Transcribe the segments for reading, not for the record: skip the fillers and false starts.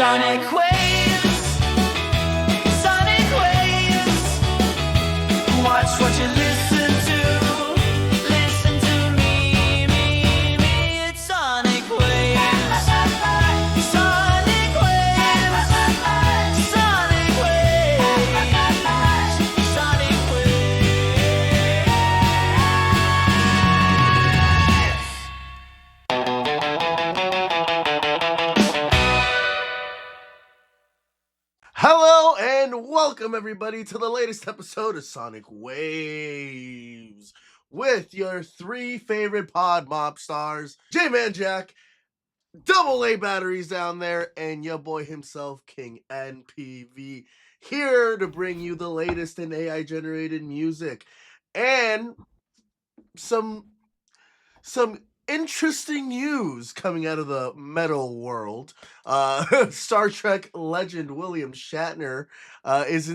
Soniq Wavez, Soniq Wavez. Watch what you listen to me. It's Soniq Wavez, Soniq Wavez, Soniq Wavez, Soniq Hello and welcome everybody to the latest episode of Soniq Wavez with your three favorite pod mop stars, J-Man Jack, Double A Batteries down there, and your boy himself, King NPV, here to bring you the latest in AI generated music and some interesting news coming out of the metal world. Star Trek legend William Shatner is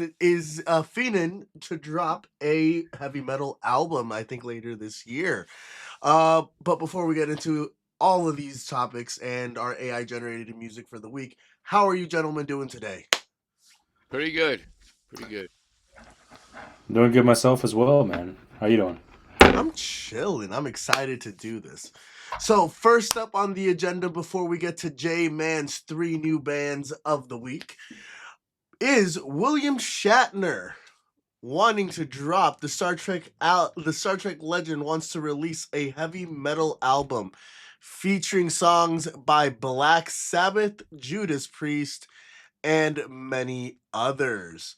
fiending to drop a heavy metal album, I think, later this year. But before we get into all of these topics and our AI generated music for the week, how are you gentlemen doing today? Pretty good. Pretty good. I'm doing good myself as well, man. How you doing? I'm chilling. I'm excited to do this. So first up on the agenda before we get to J-Man's three new bands of the week is William Shatner wanting to drop the Star Trek legend wants to release a heavy metal album featuring songs by Black Sabbath, Judas Priest, and many others.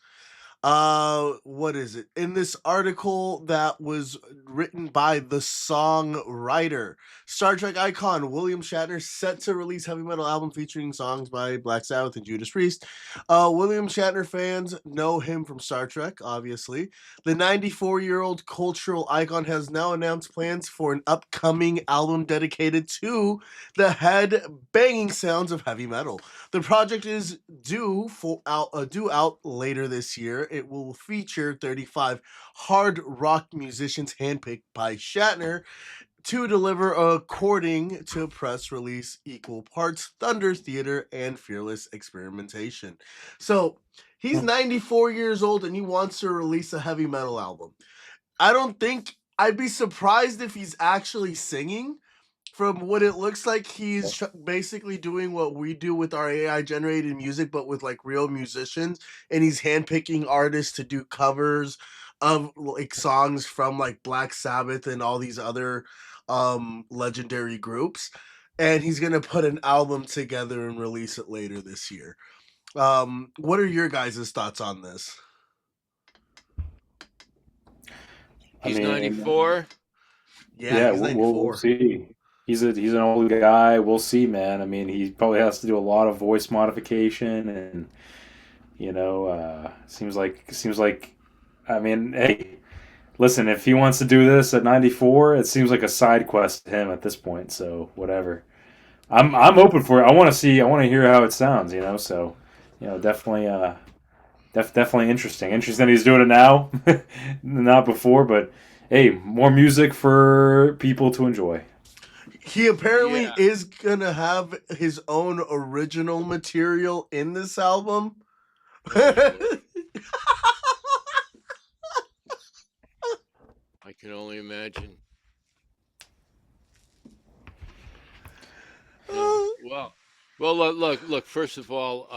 What is it? In this article that was written by the songwriter, Star Trek icon William Shatner set to release heavy metal album featuring songs by Black Sabbath and Judas Priest. William Shatner fans know him from Star Trek, obviously. The 94-year-old cultural icon has now announced plans for an upcoming album dedicated to the head-banging sounds of heavy metal. The project is due out later this year. It will feature 35 hard rock musicians handpicked by Shatner to deliver, according to press release, equal parts thunder theater and fearless experimentation. So he's 94 years old and he wants to release a heavy metal album. I'd be surprised if he's actually singing. From what it looks like, he's basically doing what we do with our AI generated music, but with like real musicians, and he's handpicking artists to do covers of like songs from like Black Sabbath and all these other legendary groups, and he's gonna put an album together and release it later this year. What are your guys' thoughts on this? He's 94. Yeah, he's 94. We'll see. He's an old guy. We'll see, man. I mean, he probably has to do a lot of voice modification, and seems like. I mean, hey, listen, if he wants to do this at 94, it seems like a side quest to him at this point. So whatever. I'm open for it. I want to hear how it sounds. So definitely definitely interesting. Interesting that he's doing it now, not before. But hey, more music for people to enjoy. He apparently is gonna have his own original material in this album. I can only imagine. Well, look. First of all,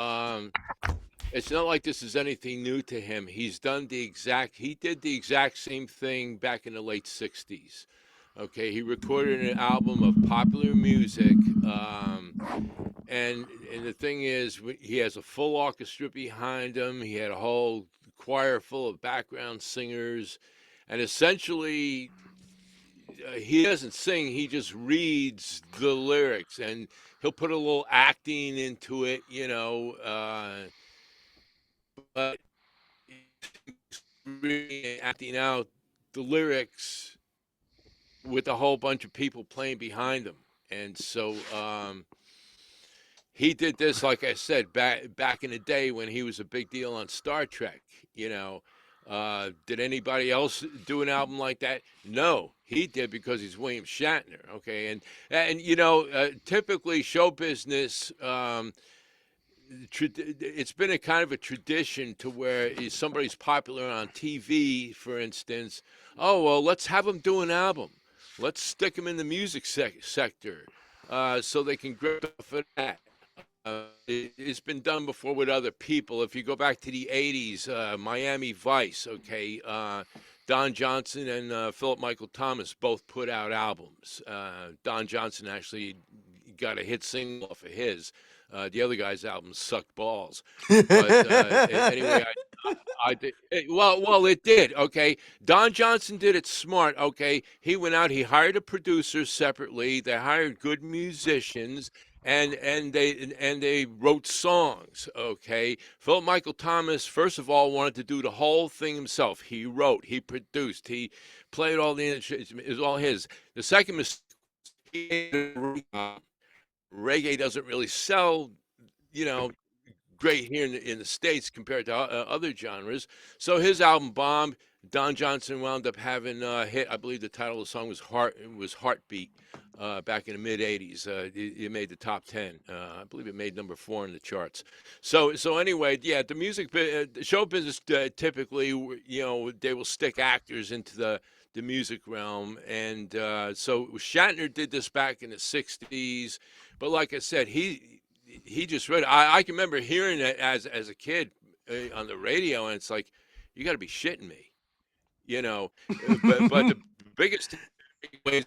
it's not like this is anything new to him. He did the exact same thing back in the late '60s. Okay, he recorded an album of popular music, and the thing is, he has a full orchestra behind him. He had a whole choir full of background singers, and essentially, he doesn't sing. He just reads the lyrics, and he'll put a little acting into it, but really acting out the lyrics with a whole bunch of people playing behind him. And so he did this, like I said, back in the day when he was a big deal on Star Trek. Did anybody else do an album like that? No, he did because he's William Shatner. Okay, and typically show business it's been a kind of a tradition to where if somebody's popular on TV, for instance. Oh well, let's have them do an album. Let's stick them in the music sector, so they can grip off of that. It's been done before with other people. If you go back to the '80s, Miami Vice, okay, Don Johnson and Philip Michael Thomas both put out albums. Don Johnson actually got a hit single off of his. The other guy's album sucked balls. But anyway, I did. Well, it did. Okay, Don Johnson did it smart. Okay, he went out. He hired a producer separately. They hired good musicians, and they wrote songs. Okay, Philip Michael Thomas, first of all, wanted to do the whole thing himself. He wrote, he produced, he played all the instruments. It was all his. The second mistake, reggae doesn't really sell, you know, great here in the States compared to other genres. So his album bombed. Don Johnson wound up having a hit. I believe the title of the song was Heartbeat, back in the mid '80s. It made the top 10. I believe it made number 4 in the charts. So anyway, yeah, the show business, typically, they will stick actors into the music realm, and so Shatner did this back in the '60s. But like I said, he just read. I can remember hearing it as a kid, on the radio, and it's like, you got to be shitting me, you know. But the biggest takeaway is,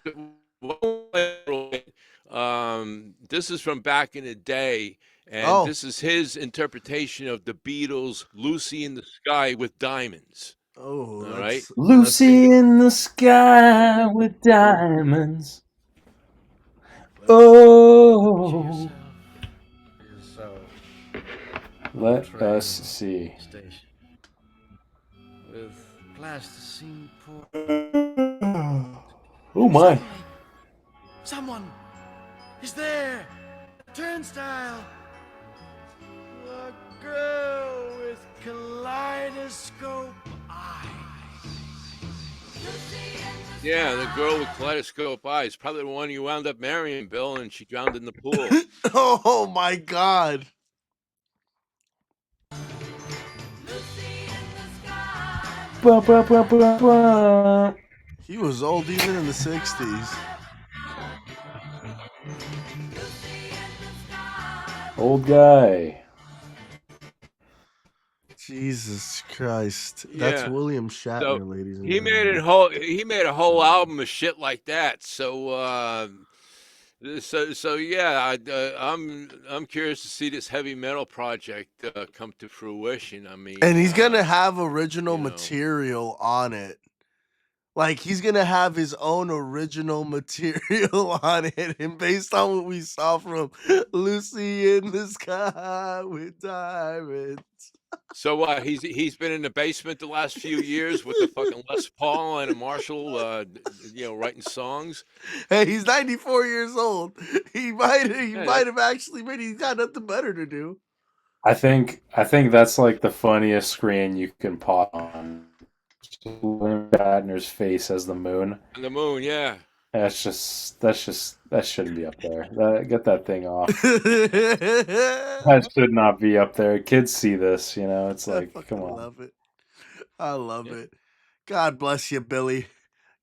this is from back in the day, and Oh, this is his interpretation of the Beatles' "Lucy in the Sky with Diamonds." oh, All right. that's Lucy in the sky with diamonds. Put to Oh, yourself let train us see. station with plasticine pour. Oh my. Suddenly, someone is there. Turnstile. A girl with kaleidoscope eyes. Yeah, the girl with kaleidoscope eyes, probably the one you wound up marrying, Bill, and she drowned in the pool. oh my God. Blah, blah, blah, blah, blah. He was old even in the 60s. Old guy. Jesus Christ. That's Yeah. William So Shatner, ladies and he made gentlemen. he made a whole album of shit like that. So yeah, I'm curious to see this heavy metal project come to fruition. I mean, And he's gonna have original you know, material on it. Like he's gonna have his own original material on it, and based on what we saw from Lucy in the Sky with Diamonds. so what? He's been in the basement the last few years with the fucking Les Paul and a Marshall, writing songs. Hey, he's 94 years old. He might Yeah, that, have actually maybe he's got nothing better to do. I think that's like the funniest screen you can pop on. William Shatner's face as the moon. on the moon. Yeah. That shouldn't be up there. Get that thing off. That should not be up there. Kids see this, it's I like, fucking come on. love it. I love Yeah. it. God bless you, Billy.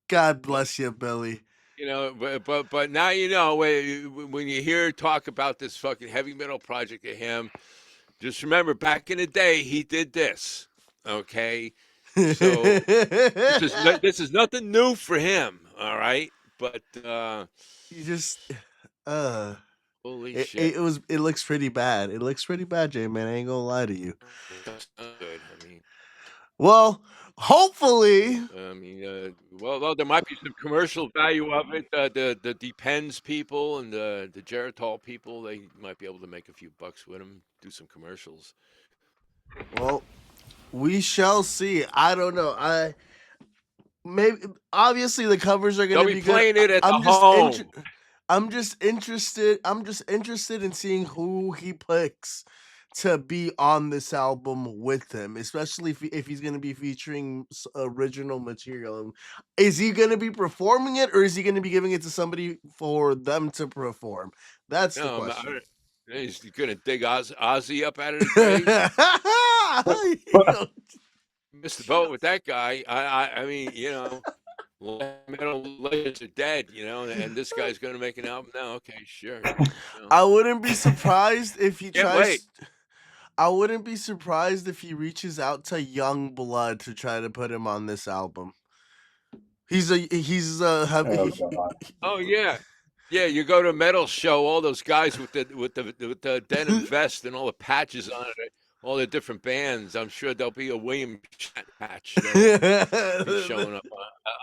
God But bless you, Billy. but now when you hear talk about this fucking heavy metal project of him, just remember back in the day he did this. Okay, so this is nothing new for him. All right, but You just holy it shit, looks pretty bad. It looks pretty bad, Jay, man. I ain't gonna lie to you. that's not good. I mean. Well, hopefully. Well, there might be some commercial value of it. The Depends people and the Geritol people, they might be able to make a few bucks with them, do some commercials. Well, we shall see. I don't know. Maybe obviously the covers are They'll gonna be be good. playing it at the I'm just home. I'm just interested in seeing who he picks to be on this album with him, especially if he's going to be featuring original material. Is he going to be performing it, or is he going to be giving it to somebody for them to perform? That's the No, question. He's gonna dig Ozzy up out of the grave. Missed the boat with that guy. I mean, metal legends are dead, and this guy's gonna make an album now. Okay, sure. I wouldn't be surprised if he Can't tries. wait. I wouldn't be surprised if he reaches out to Young Blood to try to put him on this album. Oh yeah. Yeah, you go to a metal show, all those guys with the denim vest and all the patches on it, all the different bands. I'm sure there'll be a William Shatner patch that'll be showing up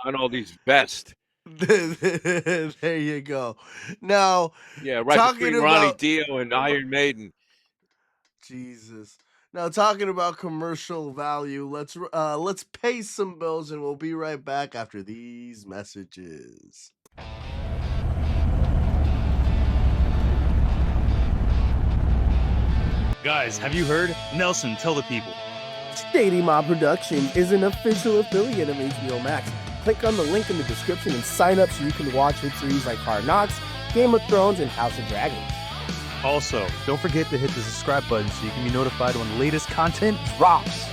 on all these vests. There you go. Now, Yeah, right talking between Ronnie about Dio and Iron Maiden. Jesus. Now, talking about commercial value, let's pay some bills, and we'll be right back after these messages. Guys, have you heard? Nelson, tell the people. Shady Mob Production is an official affiliate of HBO Max. Click on the link in the description and sign up so you can watch hit series like Hard Knocks, Game of Thrones, and House of Dragons. Also, don't forget to hit the subscribe button so you can be notified when the latest content drops.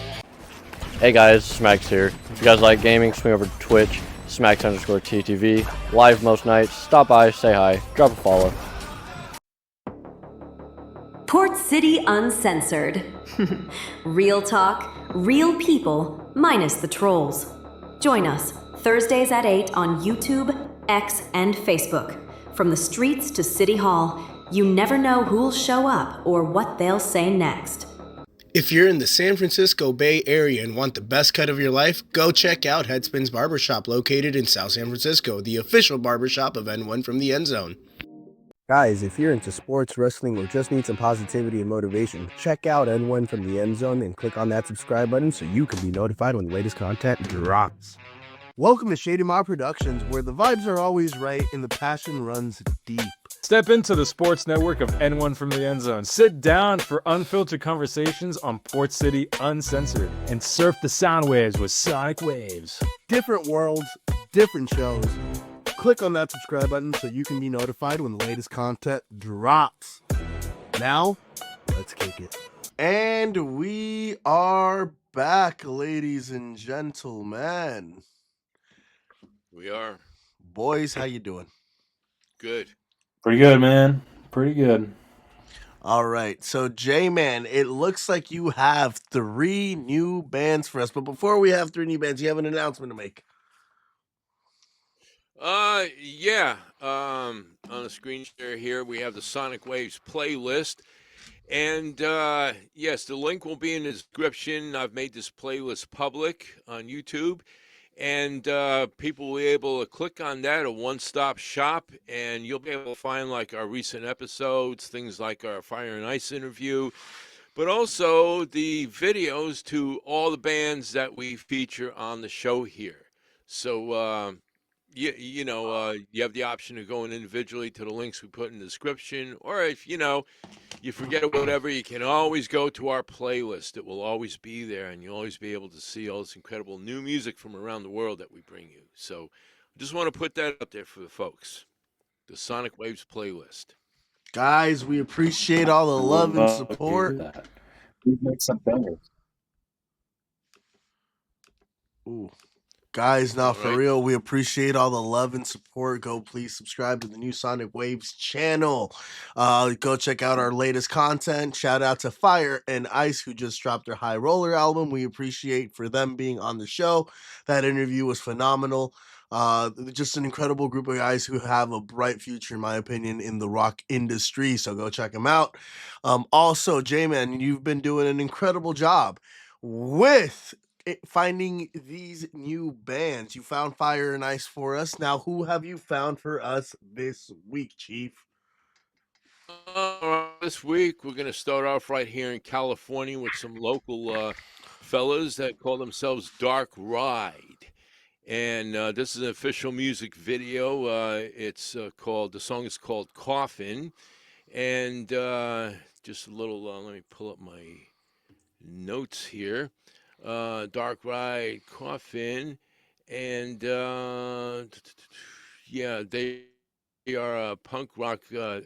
Hey guys, Smacks here. If you guys like gaming, swing over to Twitch, Smacks_TTV, live most nights. Stop by, say hi, drop a follow. Port City Uncensored. Real talk, real people, minus the trolls. Join us Thursdays at 8 on YouTube, X, and Facebook. From the streets to City Hall, you never know who'll show up or what they'll say next. If you're in the San Francisco Bay Area and want the best cut of your life, go check out Headspin's Barbershop located in South San Francisco, the official barbershop of N1 from the End Zone. Guys, if you're into sports, wrestling, or just need some positivity and motivation, check out N1 from the End Zone and click on that subscribe button so you can be notified when the latest content drops. Welcome to Shady Mob Productions, where the vibes are always right and the passion runs deep. Step into the sports network of N1 from the End Zone. Sit down for unfiltered conversations on Port City Uncensored and surf the sound waves with Soniq Wavez. Different worlds, different shows. Click on that subscribe button so you can be notified when the latest content drops. Now, let's kick it. And we are back, ladies and gentlemen. We are. Boys, how you doing? Good. Pretty good, man. Pretty good. All right. So, J-Man, it looks like you have 3 new bands for us. But before we have 3 new bands, you have an announcement to make. Yeah. On the screen share here, we have the Soniq Wavez playlist. And yes, the link will be in the description. I've made this playlist public on YouTube. And people will be able to click on that, a one-stop shop, and you'll be able to find like our recent episodes, things like our Fire and Ice interview, but also the videos to all the bands that we feature on the show here. So, you have the option of going individually to the links we put in the description, or if, you forget or whatever, you can always go to our playlist. It will always be there, and you'll always be able to see all this incredible new music from around the world that we bring you. So I just want to put that up there for the folks, the Soniq Wavez playlist. Guys, we appreciate all the love and support. We make some bangers. Ooh. Guys, now for right. real, we appreciate all the love and support. Go please subscribe to the new Soniq Wavez channel. Go check out our latest content. Shout out to Fire and Ice, who just dropped their High Roller album. We appreciate for them being on the show. That interview was phenomenal. Just an incredible group of guys who have a bright future, in my opinion, in the rock industry. So go check them out. Also, J-Man, you've been doing an incredible job with finding these new bands. You found Fire and Ice for us. Now, who have you found for us this week, Chief? This week, we're going to start off right here in California with some local fellas that call themselves Dark Ride. And this is an official music video. The song is called Coffin. And just a little, let me pull up my notes here. Dark Ride, Coffin, and yeah, they They are a punk rock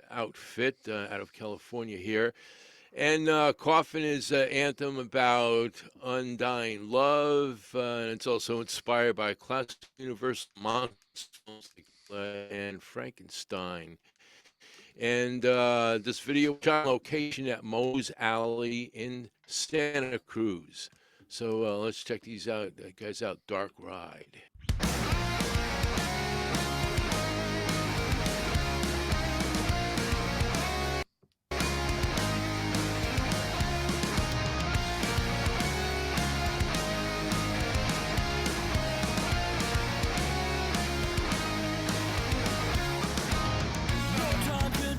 outfit out of California here. And Coffin is an anthem about undying love, and it's also inspired by classic Universal monsters and Frankenstein. And this video was shot on location at Moe's Alley in Santa Cruz. So let's check these out, guys out. Dark Ride.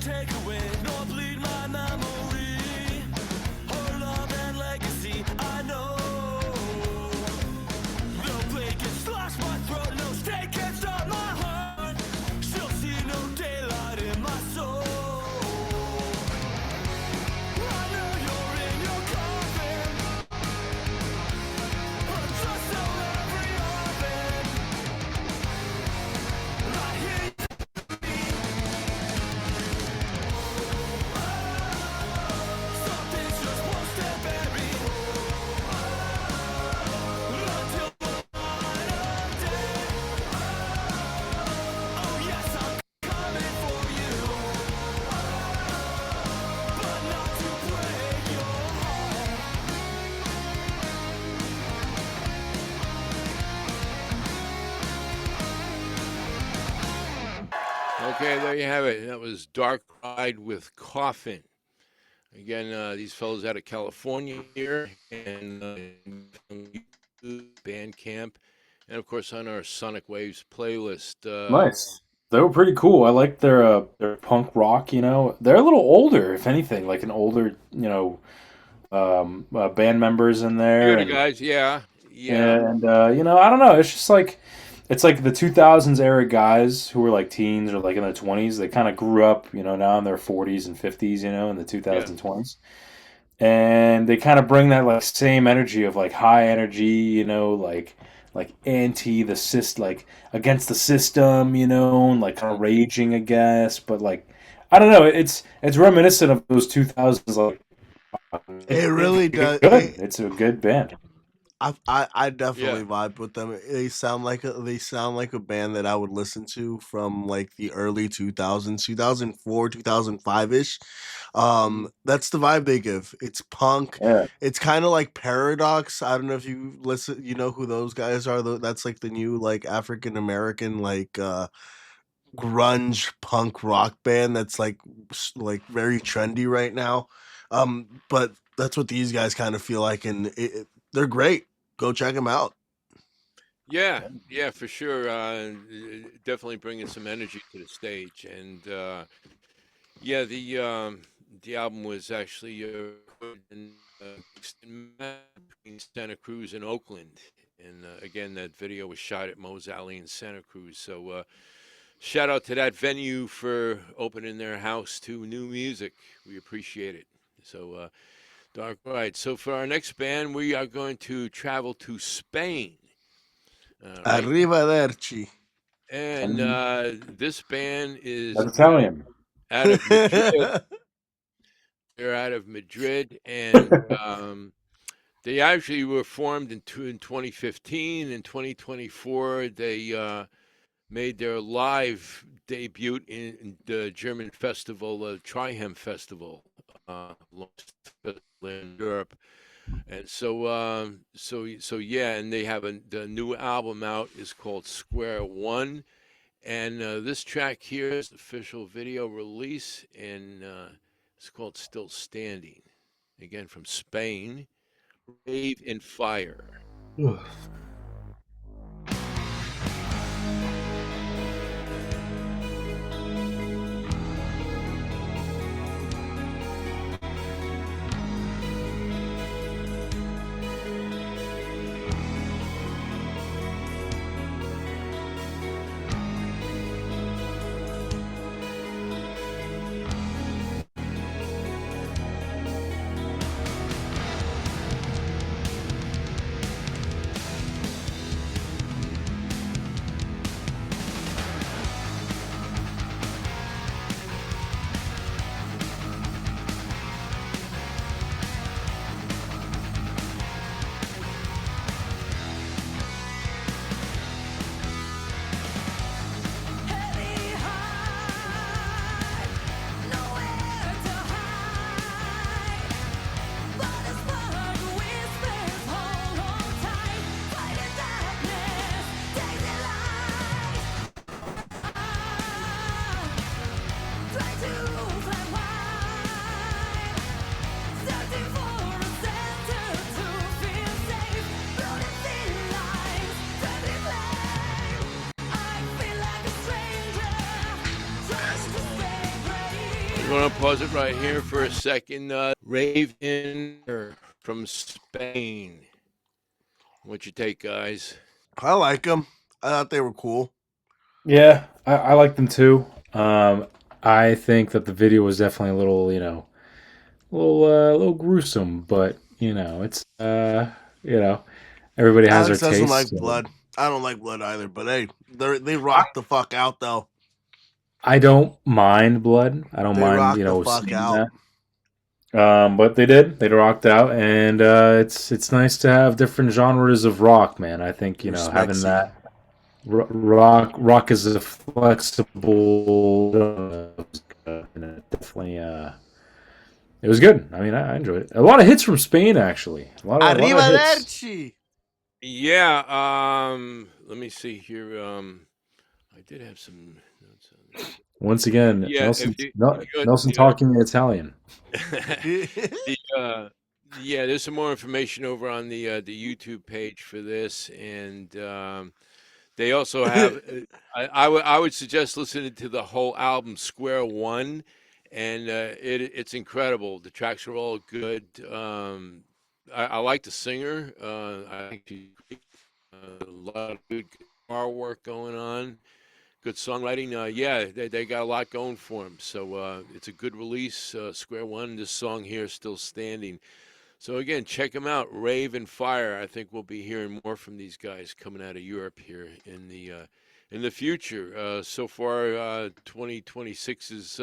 Take away, nor bleed my memory. Her love and legacy, I know. No blade can slash my throat, no stake can stop my heart. She'll see no daylight in my soul. I know you're in your coffin, but just so every oven. I hear you. Okay, there you have it. That was Dark Ride with Coffin. Again, these fellows out of California here, and YouTube, Bandcamp, and of course on our Soniq Wavez playlist. Nice. They were pretty cool. I like their punk rock. You know, they're a little older, if anything, like an older, band members in there. Good guys, yeah. And I don't know. It's just like it's like the 2000s era guys who were like teens or like in their 20s. They kind of grew up, now in their 40s and 50s, in the 2020s. And they kind of bring that like same energy of like high energy, like anti the like against the system, and like kind of raging, I guess. But like I don't know, it's reminiscent of those 2000s. Like It really does. It's a good band. I definitely vibe with them. They sound like a band that I would listen to from like the early 2000s, 2004, 2005-ish. That's the vibe they give. It's punk. Yeah. It's kind of like Paradox. I don't know if you listen, you know who those guys are. That's like the new like African American like grunge punk rock band that's like very trendy right now. But that's what these guys kind of feel like, and they're great. Go check them out. Yeah, for sure. Definitely bringing some energy to the stage, and the album was actually recorded in between Santa Cruz and Oakland, and again, that video was shot at Moe's Alley in Santa Cruz. So, shout out to that venue for opening their house to new music. We appreciate it. So. Dark Ride. So for our next band, we are going to travel to Spain. Right? Arrivederci. And this band is Italian. Out of Madrid. They're out of Madrid, and they actually were formed in 2015. In 2024, they made their live debut in the German festival, Trihem Festival. In Europe, and so and they have the new album out is called Square One, and this track here is the official video release, and it's called Still Standing. Again, from Spain, Rave and Fire. want to pause it right here for a second. Rave in from Spain. What's your take, guys? I like them. I thought they were cool. Yeah, I like them too. I think that the video was definitely a little, a little gruesome, but it's everybody has Alex their doesn't taste. like so- blood. I don't like blood either, but hey, they rock the fuck out though. I don't mind blood. I don't They mind, rock the fuck seeing out. that. But they did. They rocked out, and it's nice to have different genres of rock, man. I think having Respectsy. that rock is a flexible. Definitely, it was good. I mean, I enjoyed it. A lot of hits from Spain, actually. A lot of hits. Arrivederci. Yeah. Let me see here. I did have some notes on that. Once again, Yeah, Nelson, if you- Nelson yeah. talking Italian. Yeah, there's some more information over on the YouTube page for this, and they also have. I would suggest listening to the whole album Square One, and it's incredible. The tracks are all good. I like the singer. I think she's great. A lot of good guitar work going on. Good songwriting. Yeah, they got a lot going for them. So it's a good release. Square One. This song here is still standing. So again, check them out. Rave and Fire. I think we'll be hearing more from these guys coming out of Europe here in the future. So far, 2026 has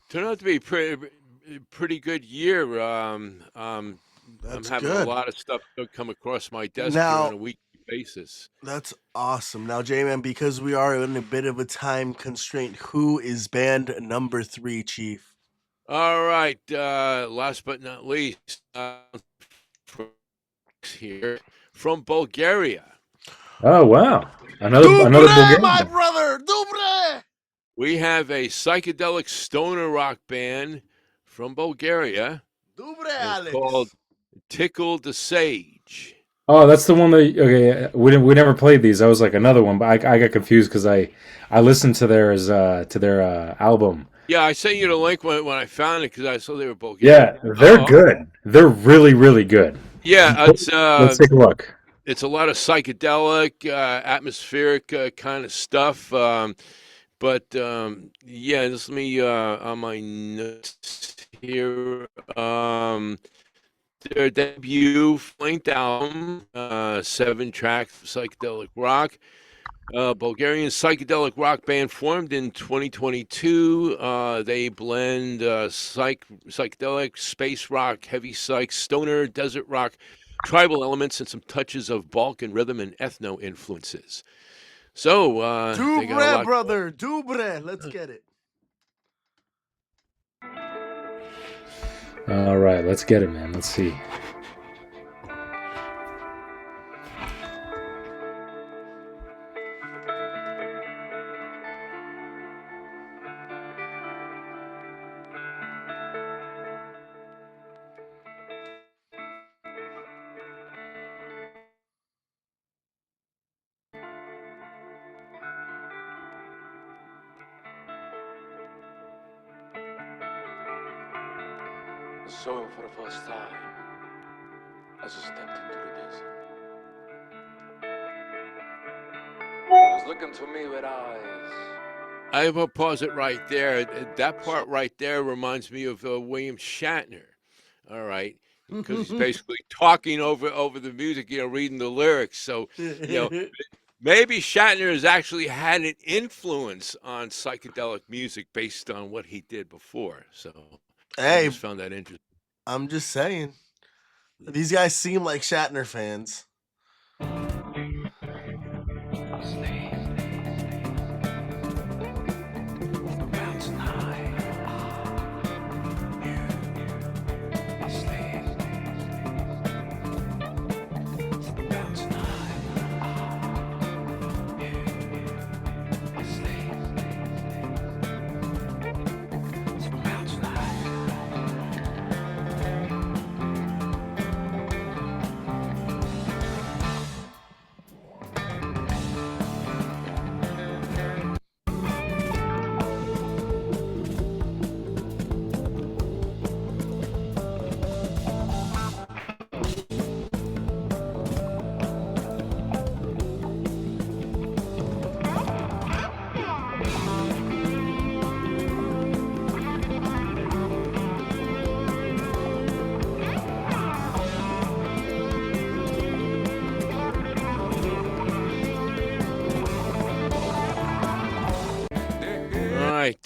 turned out to be a pretty good year. I'm having good. a lot of stuff come across my desk Now- here on a weekly basis. That's awesome. Now, J-Man, because we are in a bit of a time constraint, who is band number 3, Chief? All right. Last but not least, here from Bulgaria. Oh wow! Another Dubre, Bulgarian. my brother! Dubre! We have a psychedelic stoner rock band from Bulgaria. Dubre, It's Alex. called Tickle the Sage. Oh, that's the one that okay. We never played these. I was like another one, but I got confused because I listened to their album. Yeah, I sent you the link when I found it because I saw they were Bulgarian. Yeah, they're good. They're really, really good. Yeah, Let's take a look. it's a lot of psychedelic, atmospheric kind of stuff. But yeah, just let me on my notes here. Their debut length album, 7 tracks of psychedelic rock. Bulgarian psychedelic rock band formed in 2022. They blend psychedelic, space rock, heavy psych, stoner, desert rock, tribal elements, and some touches of Balkan rhythm and ethno influences. So, they got a Dubre, lot. brother. Dubre. Let's get it. All right, let's get it, man. Let's see. Saw him for the first time as he stepped into the desert. He was looking to me with eyes. I will pause it right there. That part right there reminds me of William Shatner. All right, because he's basically talking over the music, reading the lyrics. So, maybe Shatner has actually had an influence on psychedelic music based on what he did before. So, I Hey, just found that interesting. I'm just saying. These guys seem like Shatner fans. Mountain high. Mountain high.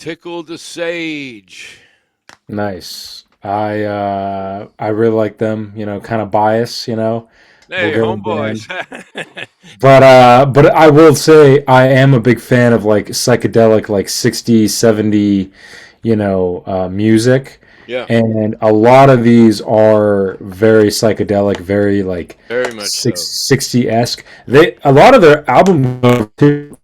Tickle the Sage. Nice. I really like them. Kind of bias. Hey, Bulgarian band. homeboys. But I will say I am a big fan of like psychedelic, like 60s, 70, music. Yeah, And a lot of these are very psychedelic, very like very much so. 60-esque. A lot of their album covers,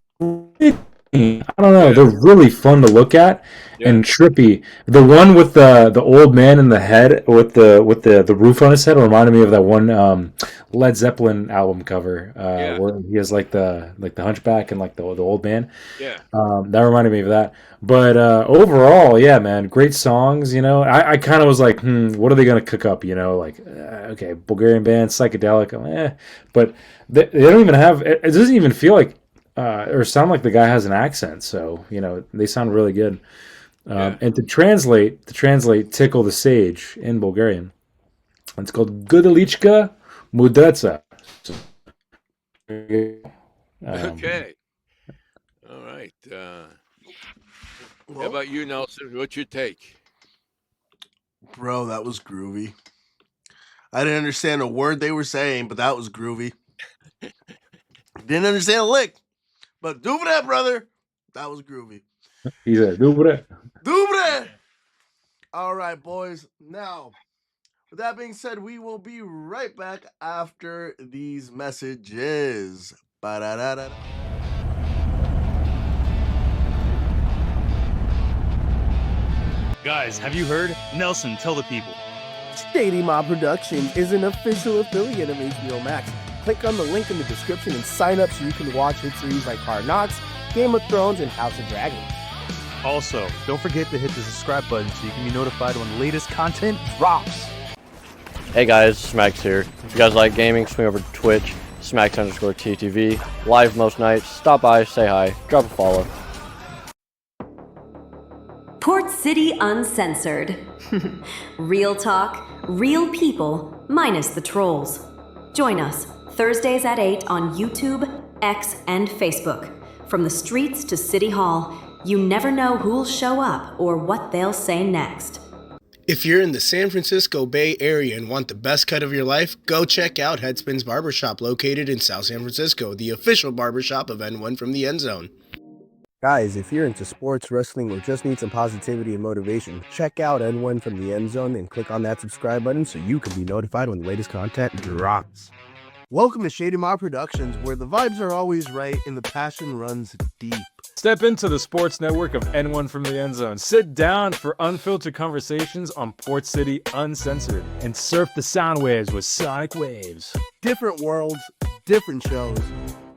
I don't know, Yeah, they're really fun to look at yeah. and trippy. The one with the old man in the head with the roof on his head reminded me of that one Led Zeppelin album cover Yeah. where he has like the hunchback and like the old man. Yeah. That reminded me of that. But overall, yeah, man, great songs. I kind of was like, what are they gonna cook up? Like, okay, Bulgarian band, psychedelic, but they don't even have. It doesn't even feel like or sound like the guy has an accent. So they sound really good. Yeah. And to translate, "Tickle the Sage" in Bulgarian, it's called "Gudelichka Mudreca." Okay. All right. How about you, Nelson? What's your take? Bro, that was groovy. I didn't understand a word they were saying, but that was groovy. Didn't understand a lick, but Dubre, brother, that was groovy. He said, "Dubre." Dubre! All right, boys. Now, with that being said, we will be right back after these messages. Ba-da-da-da. Guys, have you heard? Nelson, tell the people. Shady Mob Productions is an official affiliate of HBO Max. Click on the link in the description and sign up so you can watch hit series like Hard Knocks, Game of Thrones, and House of Dragons. Also, don't forget to hit the subscribe button so you can be notified when the latest content drops. Hey guys, Smacks here. If you guys like gaming, swing over to Twitch, Smacks_TTV, live most nights. Stop by, say hi, drop a follow. Port City Uncensored. Real talk, real people, minus the trolls. Join us Thursdays at 8 on YouTube, X, and Facebook. From the streets to City Hall, you never know who'll show up or what they'll say next. If you're in the San Francisco Bay Area and want the best cut of your life, go check out Headspin's Barbershop located in South San Francisco, the official barbershop of N1 from the End Zone. Guys, if you're into sports, wrestling, or just need some positivity and motivation, check out N1 from the End Zone and click on that subscribe button so you can be notified when the latest content drops. Welcome to Shady Mob Productions, where the vibes are always right and the passion runs deep. Step into the sports network of N1 from the End Zone. Sit down for unfiltered conversations on Port City Uncensored. And surf the sound waves with Soniq Wavez. Different worlds, different shows.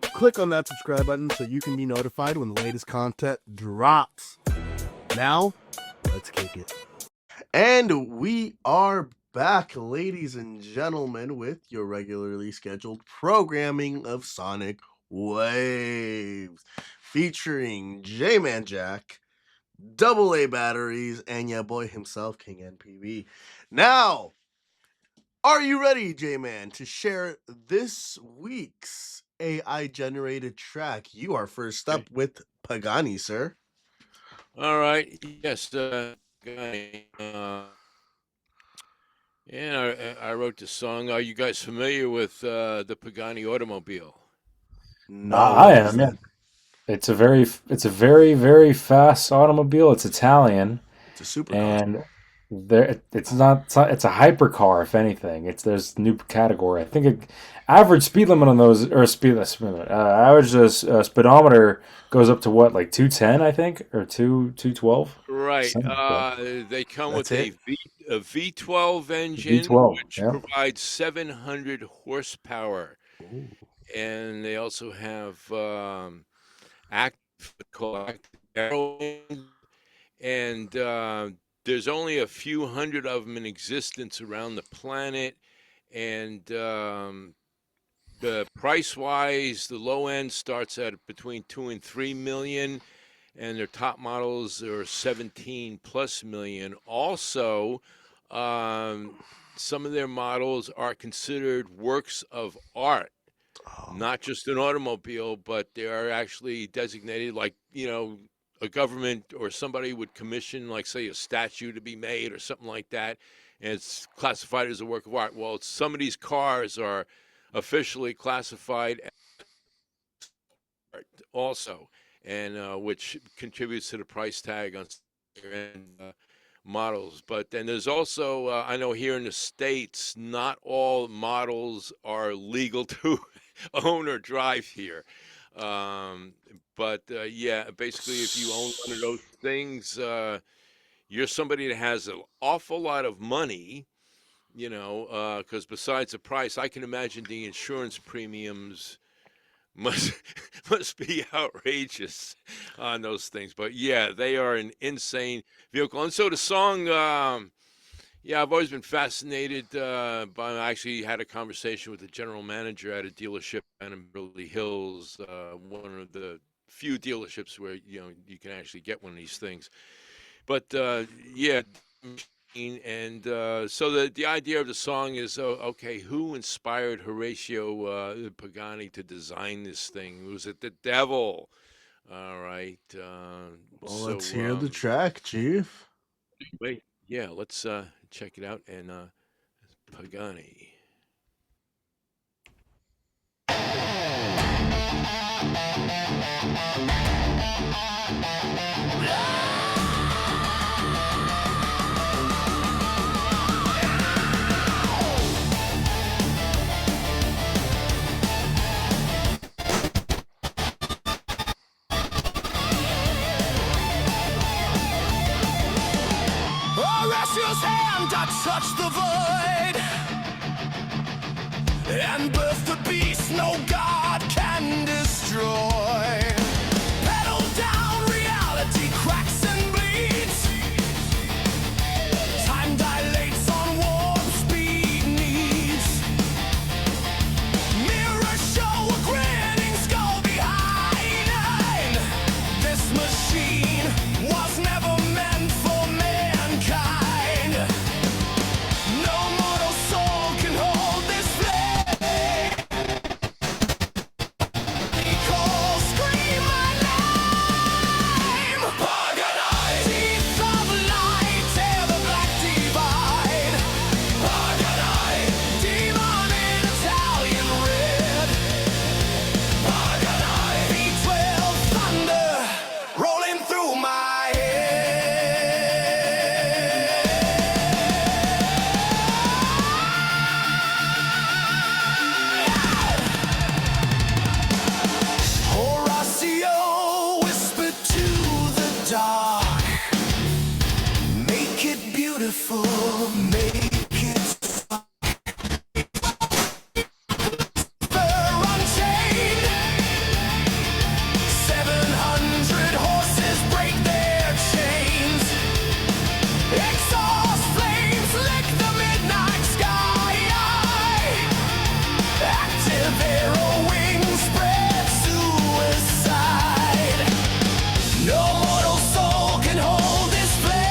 Click on that subscribe button so you can be notified when the latest content drops. Now, let's kick it. And we are back, ladies and gentlemen, with your regularly scheduled programming of Soniq Wavez, featuring J-Man Jack, AA batteries, and your boy himself, King NPB. Now, are you ready, J-Man, to share this week's AI-generated track? You are first up with Pagani, sir. All right. Yes. I wrote the song. Are you guys familiar with the Pagani automobile? No, I am. Yeah. It's a very, very fast automobile. It's Italian. It's a super. And it's not. It's a hypercar, if anything. There's a new category. I think average speed limit on those, or average speedometer goes up to what, like 210, I think, or 212. Right. They come That's with it? a V12 engine, V12, which yeah. provides 700 horsepower, Ooh. and they also have active barreling, and there's only a few hundred of them in existence around the planet, and the price-wise, the low end starts at between 2 and 3 million, and their top models are 17 plus million. Also, some of their models are considered works of art. Not just an automobile, but they are actually designated like, a government or somebody would commission, like, say, a statue to be made or something like that, and it's classified as a work of art. Well, some of these cars are officially classified as art also, and which contributes to the price tag on and models. But then there's also, I know here in the States, not all models are legal to own or drive here. But yeah, basically, if you own one of those things, you're somebody that has an awful lot of money, you know, because besides the price, I can imagine the insurance premiums must must be outrageous on those things. But yeah, they are an insane vehicle. And so the song, yeah, I've always been fascinated by. I actually had a conversation with the general manager at a dealership in Beverly Hills, one of the few dealerships where you can actually get one of these things. But yeah, and so the idea of the song is, okay, who inspired Horatio Pagani to design this thing? Was it the devil? All right. Well, let's hear the track, Chief. Wait, yeah, let's check it out. And Pagani. Horatius' hand that touched the void and birthed the beast no god can destroy. Pedal down, reality cracks and bleeds. Time dilates on warp speed needs. Mirrors show a grinning skull behind. This machine was never meant for mankind. No mortal soul can hold this flame. Call, scream my name. Pagani. Teeth of light, tear the black divide. Pagani. Demon in Italian red. Pagani. V12 thunder rolling through my Horatio whispered to the dark, make it beautiful, make it suck. They're unchained. 700 horses break their chains. Exhaust flames lick the midnight sky. Active arrow wings spread suicide. No mortal soul can hold this flame.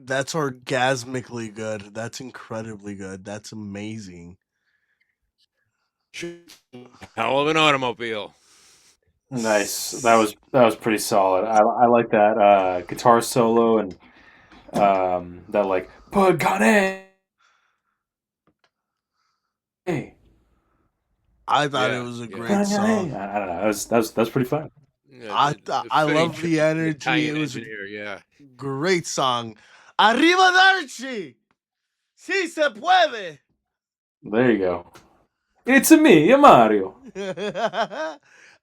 That's orgasmically good. That's incredibly good. That's amazing. Hell of an automobile. Nice. That was pretty solid. I like that guitar solo and that like Pagane. Hey. I thought it Yeah, was a yeah. great song. I don't know. That was pretty fun. Yeah, I filling love the energy. Italian It was a engineer, yeah. great song. Arrivederci. Si se puede. There you go. It's me, Mario.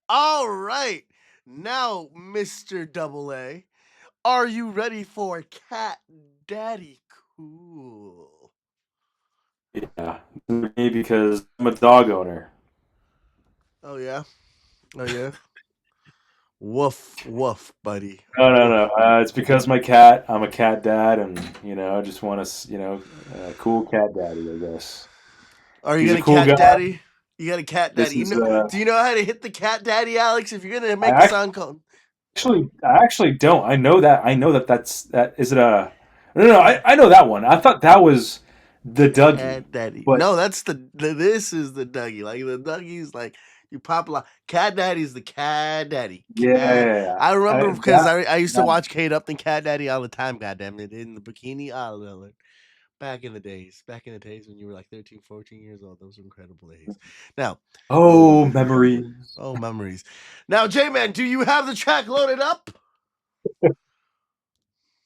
All right. Now, Mr. Double A, are you ready for Cat Daddy Cool? Yeah, me because I'm a dog owner. Oh, yeah? Oh, yeah? Woof, woof, buddy. No. It's because my cat. I'm a cat dad, and I just want a cool cat daddy. I guess. Are you He's a gonna cool cat guy. daddy? You got a cat This daddy. is Do you know how to hit the cat daddy, Alex? If you're gonna make a I sound called actually don't. I know that. That is it. No. I know that one. I thought that was the Dougie, cat daddy. but No, that's this is the Dougie. Like the Dougie's like you pop like cat daddy's the cat daddy. yeah, I remember because that I used to that watch Kate Upton Cat Daddy all the time, goddamn it, in the bikini island. Back in the days when you were like 13, 14 years old. Those were incredible days. Now, oh memories. oh, memories. Now, J-Man, do you have the track loaded up?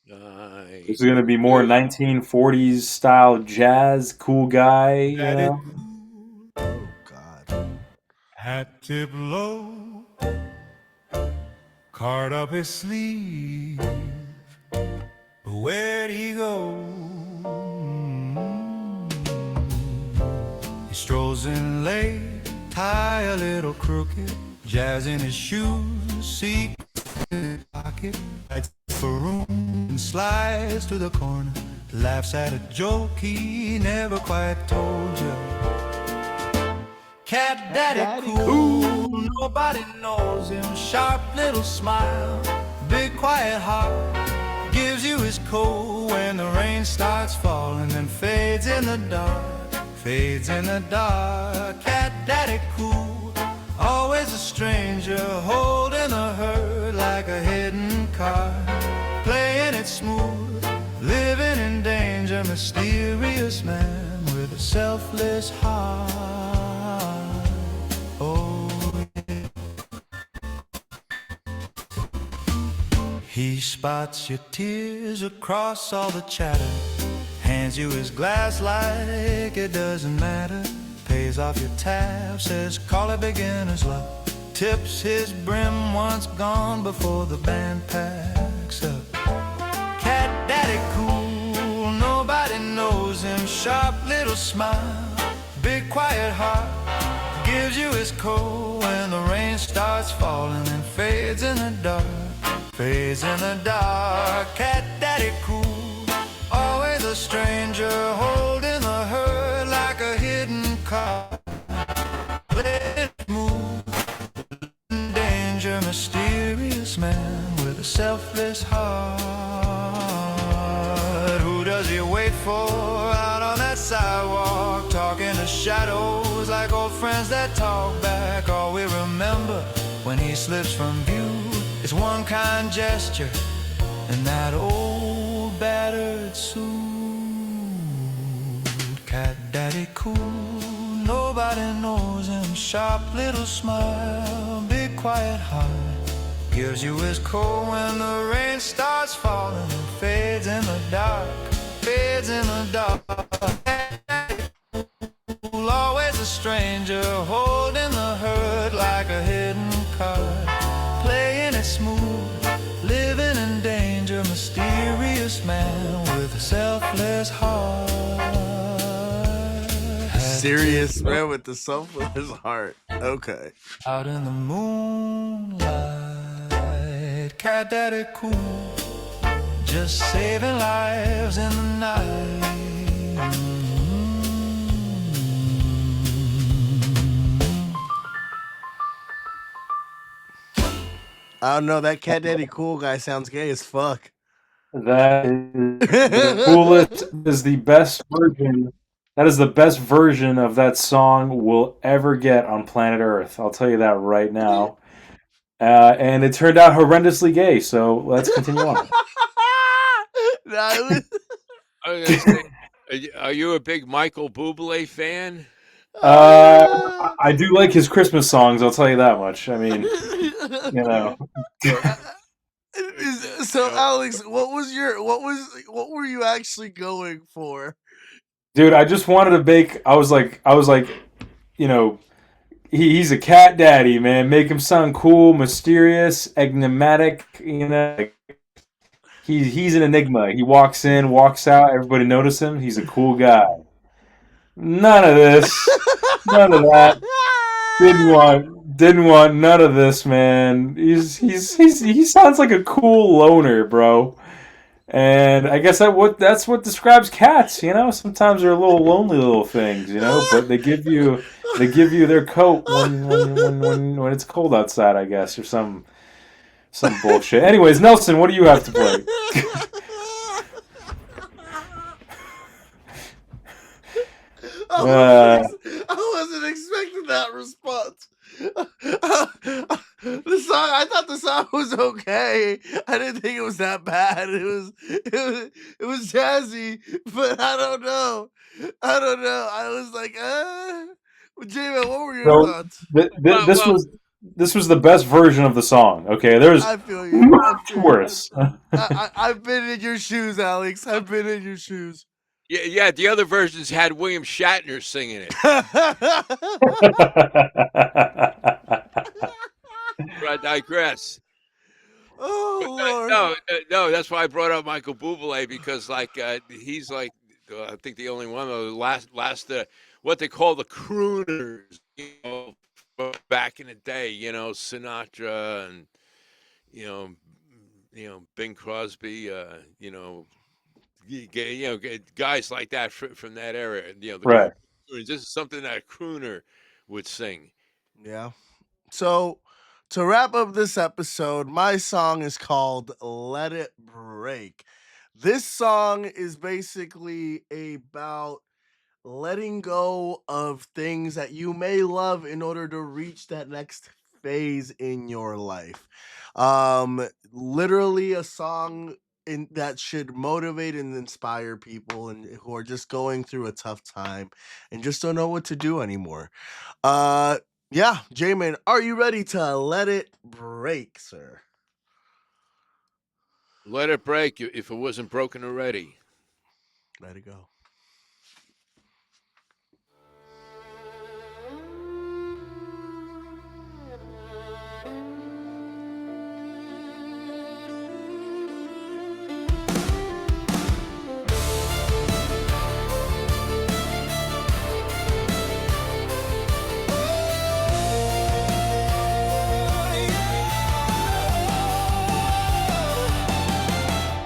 This is gonna be more 1940s style jazz, cool guy. Oh, God. Hat tip low, card up his sleeve. But where'd he go? He strolls in late, tie a little crooked, jazz in his shoes, seek in his pocket, lights up a room and slides to the corner, laughs at a joke he never quite told you. Cat daddy cool, nobody knows him. Sharp little smile, big quiet heart. Gives you his coat when the rain starts falling and fades in the dark. Fades in the dark. Cat daddy cool, always a stranger, holding the hurt like a hidden card. Playing it smooth, living in danger, mysterious man with a selfless heart. He spots your tears across all the chatter, hands you his glass like it doesn't matter, pays off your tab, says call it beginner's luck, tips his brim once gone before the band packs up. Cat daddy cool, nobody knows him, sharp little smile, big quiet heart, gives you his coat when the rain starts falling and fades in the dark. Fades in the dark, cat daddy cool, always a stranger, holding the hurt like a hidden card. Let it move, in danger, mysterious man with a selfless heart. Who does he wait for out on that sidewalk, talking to shadows like old friends that talk back? All we remember when he slips from view is one kind gesture and that old battered suit. Cat daddy cool, nobody knows him, sharp little smile, big quiet heart, gives you his coat when the rain starts falling and fades in the dark. Fades in the dark. Always a stranger, holding the hurt like a hidden card. Playing it smooth, living in danger, mysterious man with a selfless heart. Serious man with the selfless heart. Okay. Out in the moonlight, cat daddy cool, just saving lives in the night. I don't know, that cat daddy cool guy sounds gay as fuck. That is the coolest. Is the best version. That is the best version of that song we'll ever get on planet Earth. I'll tell you that right now. And it turned out horrendously gay. So let's continue on. Nah, it was- I was gonna say, are you a big Michael Bublé fan? I do like his Christmas songs. I'll tell you that much. I mean, you know. So You know, Alex, what were you actually going for? Dude, I just wanted to make. I was like, you know, he's a cat daddy, man. Make him sound cool, mysterious, enigmatic. You know, like, he's an enigma. He walks in, walks out. Everybody notice him. He's a cool guy. None of this. None of that. Didn't want none of this, man. He sounds like a cool loner, bro. And I guess that's what describes cats, you know. Sometimes they're little lonely little things, you know, but they give you their coat when it's cold outside, I guess, or some bullshit. Anyways, Nelson, what do you have to play? I wasn't expecting that response. The song, I thought the song was okay. I didn't think it was that bad. It was jazzy, but I don't know. I was like, J-Man, what were your So thoughts? this was the best version of the song. Okay, there's I feel you. much worse. I've been in your shoes, Alex. I've been in your shoes. yeah. The other versions had William Shatner singing it. But I digress. Oh Lord. No. That's why I brought up Michael Bublé because, like, he's like, I think the only one of the last what they call the crooners, from back in the day. Sinatra and you know Bing Crosby. Guys like that from that era. Right. This is something that a crooner would sing. Yeah. So, to wrap up this episode, my song is called Let It Break. This song is basically about letting go of things that you may love in order to reach that next phase in your life. Literally a song that should motivate and inspire people and who are just going through a tough time and just don't know what to do anymore. Yeah, Jamin, are you ready to let it break, sir? Let it break if it wasn't broken already. Let it go.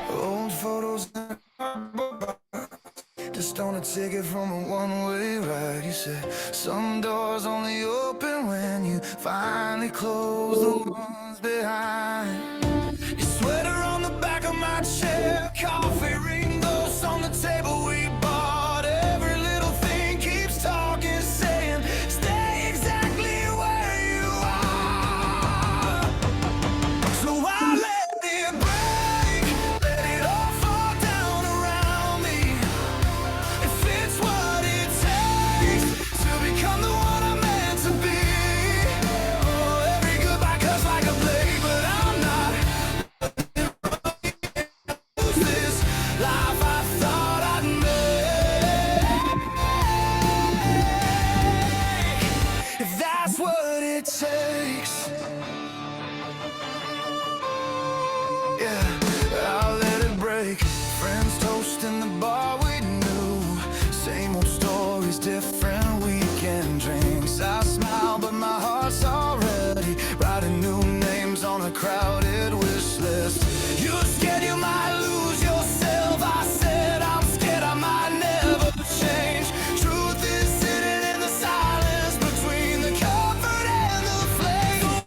Old photos just on a ticket from a one-way ride. You said some doors only open when you finally close the ones behind. Your sweater on the back of my chair, coffee ring ghosts on the table we bought. Every little thing keeps talking, saying stay exactly where you are. So I let it break, let it all fall down around me. If it's what it takes to become the one I'm meant to be. Oh, every goodbye cuts like a blade, but I'm not lose this life I thought I'd make. If that's what it takes. Yeah, I'll let it break. Friends toast in the bar we knew. Same old stories, different weekend drinks. I smile, but my heart's already writing new names on a crowded wish list. You're scared you might lose yourself. I said I'm scared I might never change. Truth is sitting in the silence between the comfort and the flame.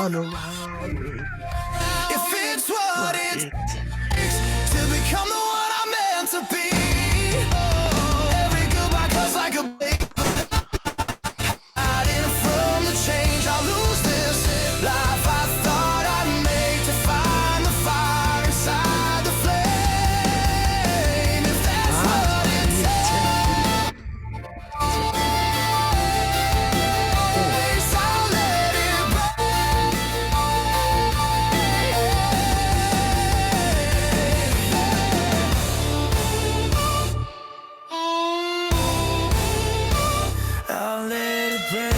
on around me. If it's what it It- takes to become the one I'm meant to be. Every goodbye comes like a big hiding from the change. I lose this life I thought I'd make to find the fire inside the flame. If that's what it takes, I'll let it I'll let it break.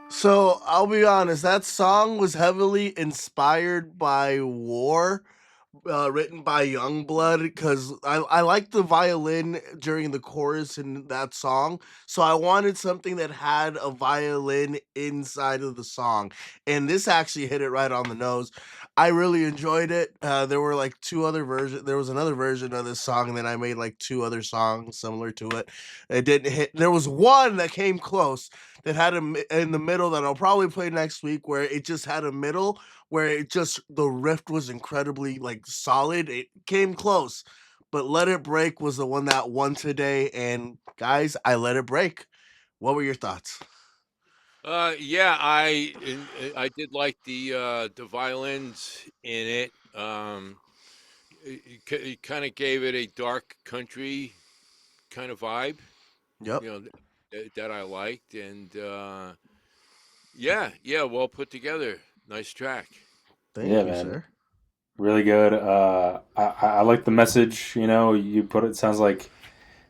So I'll be honest, that song was heavily inspired by War, written by Youngblood, because I like the violin during the chorus in that song. So I wanted something that had a violin inside of the song. And this actually hit it right on the nose. I really enjoyed it. There were like two other versions. There was another version of this song, and then I made like two other songs similar to it. It didn't hit. There was one that came close that had in the middle that I'll probably play next week, where it just had a middle where it just the riff was incredibly like solid. It came close, but Let It Break was the one that won today. And guys, I let it break. What were your thoughts? Yeah, I did like the violins in it. It kind of gave it a dark country kind of vibe, Yep. you know, that I liked, and yeah, well put together. Nice track. Thank Yeah, you, man. sir. Really good. I like the message, you put it. Sounds like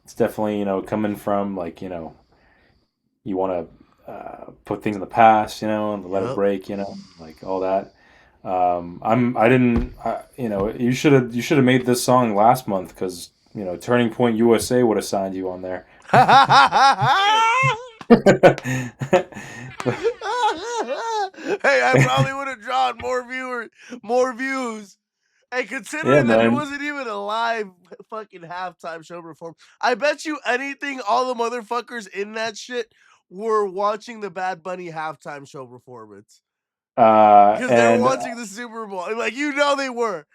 it's definitely, coming from like, you want to put things in the past, and let it Yep. break, like all that. You should have made this song last month because, Turning Point USA would have signed you on there. Hey, I probably would have drawn more views. Hey, Yeah, considering that it man. wasn't even a live fucking halftime show performance, I bet you anything all the motherfuckers in that shit were watching the Bad Bunny halftime show performance. Because they were And watching the Super Bowl. Like, they were.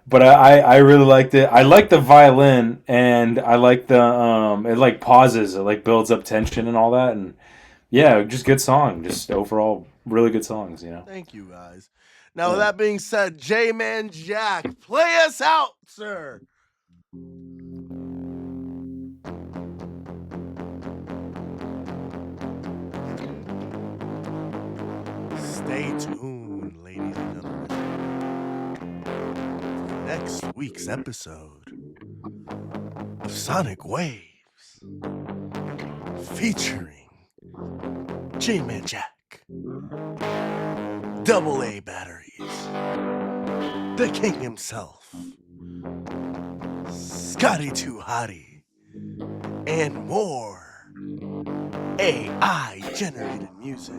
but I really liked it. I like the violin, and I like the it like pauses, it like builds up tension and all that, and yeah, just good song. Just overall really good songs, Thank you, guys. Now, with that being said, J-Man Jack, play us out, sir. Stay tuned, ladies and gentlemen. Next week's episode of Soniq Wavez, featuring J-Man Jack, AA batteries, the king himself, Scotty Too Hottie, and more AI generated music.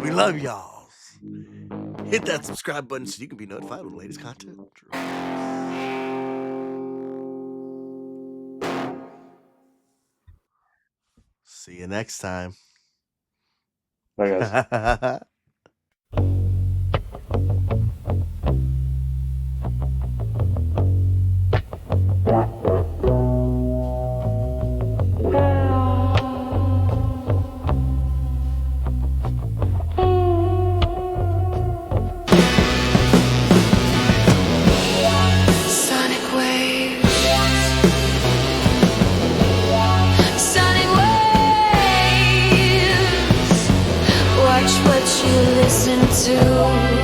We love y'all. Hit that subscribe button so you can be notified when the latest content drops. See you next time. Bye, guys. Soniq Wavez. Soniq Wavez. Watch what you listen to.